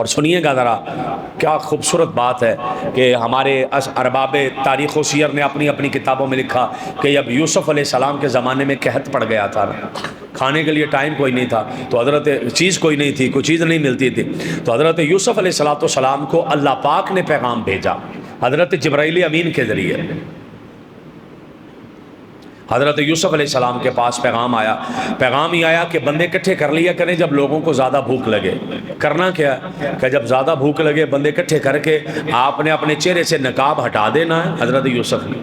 اور سنیے گا ذرا، کیا خوبصورت بات ہے کہ ہمارے ارباب تاریخ و سیر نے اپنی اپنی کتابوں میں لکھا کہ جب یوسف علیہ السلام کے زمانے میں قحط پڑ گیا تھا، کھانے کے لیے ٹائم کوئی نہیں تھا، تو حضرت چیز کوئی نہیں تھی، کوئی چیز نہیں ملتی تھی، تو حضرت یوسف علیہ السلام کو اللہ پاک نے پیغام بھیجا حضرت جبرائیل امین کے ذریعے۔ حضرت یوسف علیہ السلام کے پاس پیغام ہی آیا کہ بندے اکٹھے کر لیا کریں جب لوگوں کو زیادہ بھوک لگے۔ کرنا کیا کہ جب زیادہ بھوک لگے بندے اکٹھے کر کے آپ نے اپنے چہرے سے نقاب ہٹا دینا ہے۔ حضرت یوسف نے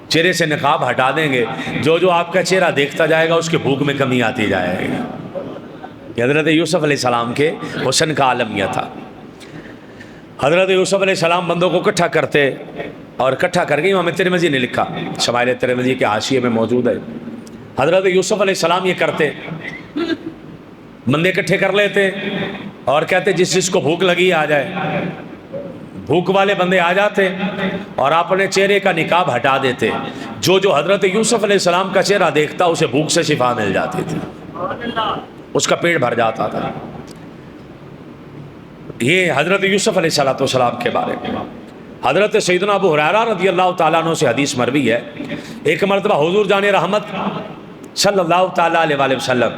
چہرے سے نقاب ہٹا دیں گے، جو آپ کا چہرہ دیکھتا جائے گا اس کے بھوک میں کمی آتی جائے گی۔ یہ حضرت یوسف علیہ السلام کے حسن کا عالم یہ تھا۔ حضرت یوسف علیہ السلام بندوں کو اکٹھا کرتے، اور اکٹھا کر کے امام ترمذی نے لکھا، شمائل ترمذی کے حاشیے میں موجود ہے، حضرت یوسف علیہ السلام یہ کرتے، بندے اکٹھے کر لیتے اور کہتے جس کو بھوک لگی آ جائے۔ بھوک والے بندے آ جاتے اور اپنے چہرے کا نقاب ہٹا دیتے، جو حضرت یوسف علیہ السلام کا چہرہ دیکھتا اسے بھوک سے شفا مل جاتی تھی، اس کا پیٹ بھر جاتا تھا۔ یہ حضرت یوسف علیہ السلام کے بارے میں۔ حضرت سیدنا ابو ہریرہ رضی اللہ تعالیٰ عنہ سے حدیث مروی ہے، ایک مرتبہ حضور جان رحمت صلی اللہ تعالیٰ علیہ وآلہ وسلم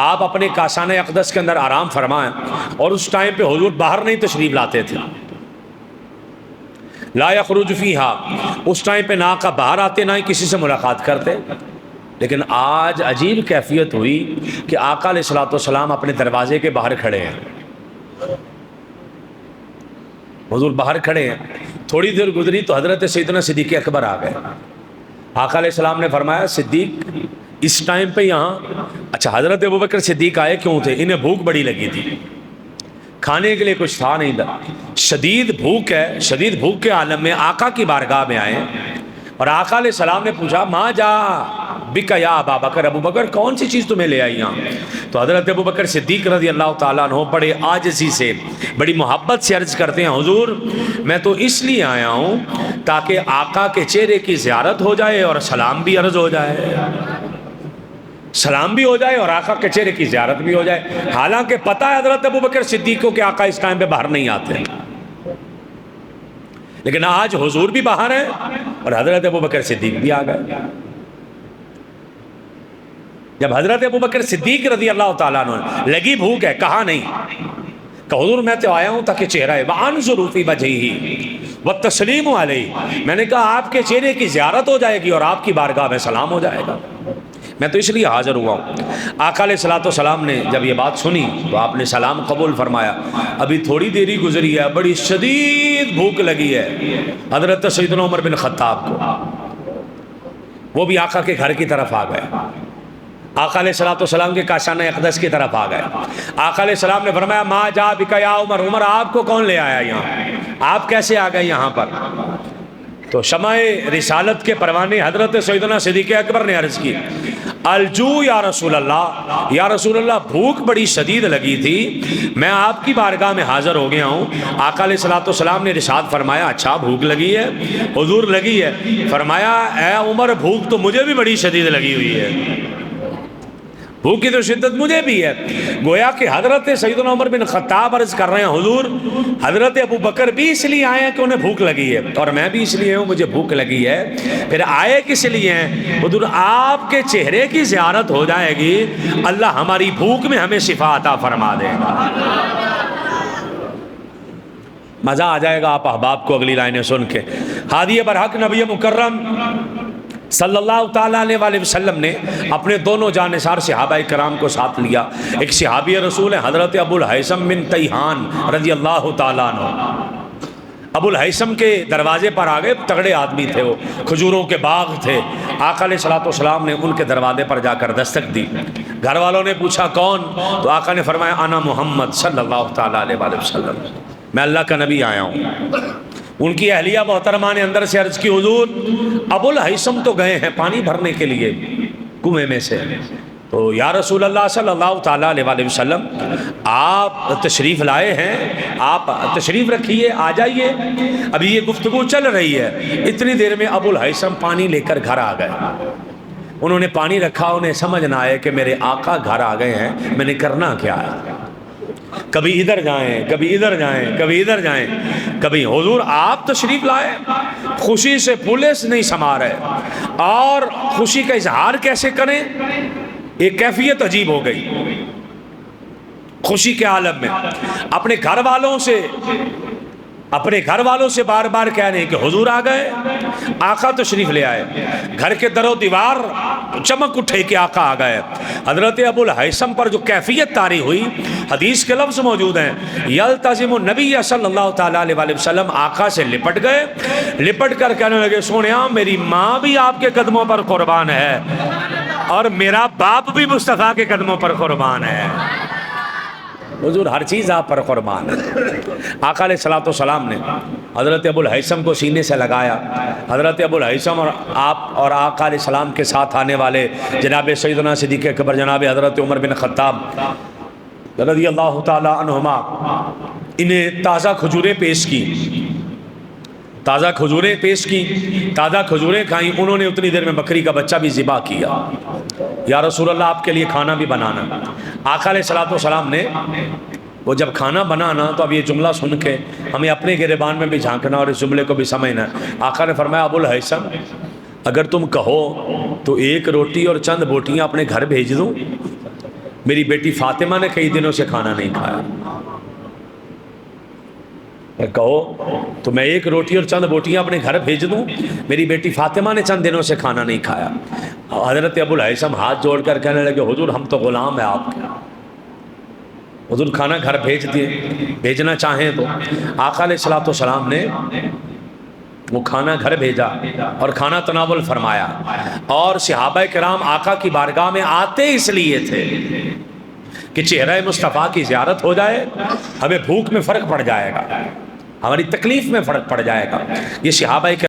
آپ اپنے کاشانہ اقدس کے اندر آرام فرمائیں، اور اس ٹائم پہ حضور باہر نہیں تشریف لاتے تھے، لا یخرج فیہا، اس ٹائم پہ نہ آقا باہر آتے نہ ہی کسی سے ملاقات کرتے۔ لیکن آج عجیب کیفیت ہوئی کہ آقا علیہ السلام اپنے دروازے کے باہر کھڑے ہیں، حضور باہر کھڑے ہیں۔ تھوڑی دیر گزری تو حضرت سیدنا صدیق اکبر آ گئے۔ آقا علیہ السلام نے فرمایا صدیق اس ٹائم پہ یہاں؟ اچھا، حضرت ابوبکر صدیق آئے کیوں تھے؟ انہیں بھوک بڑی لگی تھی، کھانے کے لیے کچھ تھا نہیں تھا، شدید بھوک ہے، شدید بھوک کے عالم میں آقا کی بارگاہ میں آئے، اور آقا علیہ السلام نے پوچھا ما جا بک یا ابا بکر، ابو بکر کون سی چیز تمہیں لے آئی یہاں؟ تو حضرت ابوبکر صدیق رضی اللہ تعالیٰ عنہ بڑے عاجزی سے بڑی محبت سے عرض کرتے ہیں حضور میں تو اس لیے آیا ہوں تاکہ آقا کے چہرے کی زیارت ہو جائے اور سلام بھی عرض ہو جائے، سلام بھی ہو جائے اور آقا کے چہرے کی زیارت بھی ہو جائے۔ حالانکہ پتہ ہے حضرت ابوبکر صدیق کو کہ آقا اس ٹائم پہ باہر نہیں آتے، لیکن آج حضور بھی باہر ہیں اور حضرت ابوبکر صدیق بھی آ گئے۔ جب حضرت ابوبکر صدیق رضی اللہ تعالیٰ عنہ لگی بھوک ہے، کہا نہیں کہ حضور میں تو آیا ہوں تاکہ چہرہ ہے وَأَنظُرُ فِي وَجْهِهِ وَالتَّسْلِيمُ عَلَيْهِ، میں نے کہا آپ کے چہرے کی زیارت ہو جائے گی اور آپ کی بارگاہ میں سلام ہو جائے گا، میں تو اس لیے حاضر ہوا ہوں۔ آقا علیہ السلام نے جب یہ بات سنی تو آپ نے سلام قبول فرمایا۔ ابھی تھوڑی دیری گزری ہے، بڑی شدید بھوک لگی ہے حضرت سیدنا عمر بن خطاب کو، وہ بھی آقا کے گھر کی طرف آ گئے، آقا علیہ السلام کے کاشانہ اقدس کی طرف آ گئے۔ آقا علیہ السلام نے فرمایا ما جا بک یا عمر، عمر آپ کو کون لے آیا یہاں، آپ کیسے آ گئے یہاں پر؟ تو شمع رسالت کے پروانے حضرت سیدنا صدیق اکبر نے عرض کی الجو یا رسول اللہ، یا رسول اللہ بھوک بڑی شدید لگی تھی، میں آپ کی بارگاہ میں حاضر ہو گیا ہوں۔ آقا علیہ السلام نے ارشاد فرمایا اچھا بھوک لگی ہے؟ حضور لگی ہے۔ فرمایا اے عمر بھوک تو مجھے بھی بڑی شدید لگی ہوئی ہے، بھوک کی تو شدت مجھے بھی ہے۔ گویا کہ حضرت سیدنا عمر بن خطاب عرض کر رہے ہیں حضور حضرت ابو بکر بھی اس لیے آئے ہیں کہ انہیں بھوک لگی ہے، اور میں بھی اس لیے ہوں مجھے بھوک لگی ہے۔ پھر آئے کس لیے ہیں؟ حضور آپ کے چہرے کی زیارت ہو جائے گی، اللہ ہماری بھوک میں ہمیں شفا عطا فرما دے گا۔ مزہ آ جائے گا آپ احباب کو اگلی لائنیں سن کے۔ ہادی برحق نبی مکرم صلی اللہ تعالیٰ علیہ وآلہ وسلم نے اپنے دونوں جانثار صحابہ کرام کو ساتھ لیا۔ ایک صحابی رسول ہے حضرت ابو الہیثم بن تیہان رضی اللہ تعالیٰ عنہ، ابو الہیثم کے دروازے پر آ گئے، تگڑے آدمی تھے وہ، کھجوروں کے باغ تھے۔ آقا علیہ السلام نے ان کے دروازے پر جا کر دستک دی۔ گھر والوں نے پوچھا کون؟ تو آقا نے فرمایا انا محمد صلی اللہ تعالیٰ علیہ وآلہ وسلم، میں اللہ کا نبی آیا ہوں۔ ان کی اہلیہ محترمہ نے اندر سے عرض کی حضور ابو الہیثم تو گئے ہیں پانی بھرنے کے لیے کنویں میں سے، تو یا رسول اللہ صلی اللہ تعالیٰ علیہ وآلہ وسلم آپ تشریف لائے ہیں، آپ تشریف رکھیے، آ جائیے، ابھی یہ گفتگو چل رہی ہے۔ اتنی دیر میں ابو الہیثم پانی لے کر گھر آ گئے۔ انہوں نے پانی رکھا، انہیں سمجھ نہ آئے کہ میرے آقا گھر آ گئے ہیں، میں نے کرنا کیا ہے۔ کبھی ادھر جائیں کبھی ادھر جائیں کبھی ادھر جائیں. کبھی حضور آپ تشریف لائے, خوشی سے پھولے سے نہیں سما رہے, اور خوشی کا اظہار کیسے کریں, ایک کیفیت عجیب ہو گئی خوشی کے عالم میں. اپنے گھر والوں سے بار بار کہہ رہے ہیں کہ حضور آ گئے, آقا تشریف لے آئے. گھر کے در و دیوار چمک اٹھے کہ آقا آ گئے. حضرت ابو الہیثم پر جو کیفیت طاری ہوئی, حدیث کے لفظ موجود ہیں, یلتزم النبی صلی اللہ تعالیٰ علیہ وسلم, آقا سے لپٹ گئے, لپٹ کر کہنے لگے سونیا میری ماں بھی آپ کے قدموں پر قربان ہے اور میرا باپ بھی مصطفیٰ کے قدموں پر قربان ہے. حضور ہر چیز آپ پر قربان ہے. آقا علیہ السلام نے حضرت ابو الہیثم کو سینے سے لگایا. حضرت ابو الہیثم اور آپ اور آقا علیہ السلام کے ساتھ آنے والے جناب سیدنا صدیق اکبر جناب حضرت عمر بن خطاب رضی اللہ تعالی عنہما, انہیں تازہ کھجوریں پیش کی, تازہ کھجوریں کھائیں. انہوں نے اتنی دیر میں بکری کا بچہ بھی ذبح کیا. یا رسول اللہ آپ کے لیے کھانا بھی بنانا. آقا علیہ السلام نے وہ جب کھانا بنانا, تو اب یہ جملہ سن کے ہمیں اپنے گریبان میں بھی جھانکنا اور اس جملے کو بھی سمجھنا. آقا نے فرمایا ابو الہیثم اگر تم کہو تو ایک روٹی اور چند بوٹیاں اپنے گھر بھیج دوں. میری بیٹی فاطمہ نے کئی دنوں سے کھانا نہیں کھایا. کہو تو میں ایک روٹی اور چند بوٹیاں اپنے گھر بھیج دوں, میری بیٹی فاطمہ نے چند دنوں سے کھانا نہیں کھایا. حضرت ابو الہیثم ہاتھ جوڑ کر کہنے لگے حضور ہم تو غلام ہیں آپ کے, حضور کھانا گھر بھیجنا چاہیں تو. آقا علیہ السلام نے وہ کھانا گھر بھیجا اور کھانا تناول فرمایا. اور صحابہ کرام آقا کی بارگاہ میں آتے اس لیے تھے کہ چہرہ مصطفیٰ کی زیارت ہو جائے, ہمیں بھوک میں فرق پڑ جائے گا, ہماری تکلیف میں فرق پڑ جائے گا. یہ صحابہ